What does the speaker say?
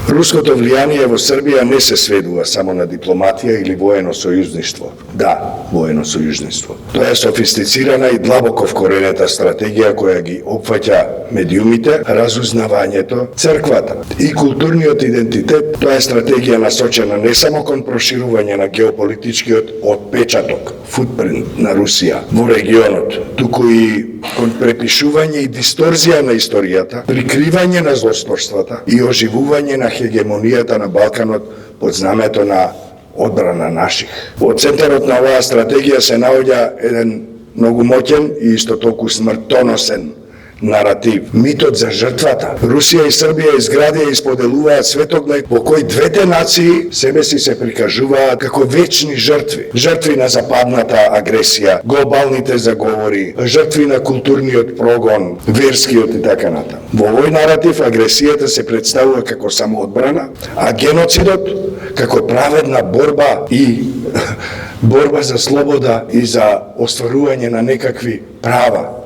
Руското влијание во Србија не се сведува само на дипломатија или воено сојузништво. Да, воено сојузништво. Тоа е софистицирана и длабоко вкоренета стратегија која ги опфаќа медиумите, разузнавањето, црквата и културниот идентитет. Тоа е стратегија насочена не само кон проширување на геополитичкиот отпечаток, футпринт на Русија во регионот, туку и кон препишување и дисторзија на историјата, прикривање на злосторствата и оживување на хегемонијата на Балканот под знамето на одбрана наших. Во центарот на оваа стратегија се наоѓа еден многу моќен и исто толку смртоносен наратив. Митот за жртвата. Русија и Србија изградија и споделуваат светоглед во кој двете нации себе си се прикажуваат како вечни жртви. Жртви на западната агресија, глобалните заговори, жртви на културниот прогон, верскиот и така натаму. Во овој наратив агресијата се представува како самоодбрана, а геноцидот како праведна борба и борба за слобода и за остварување на некакви права.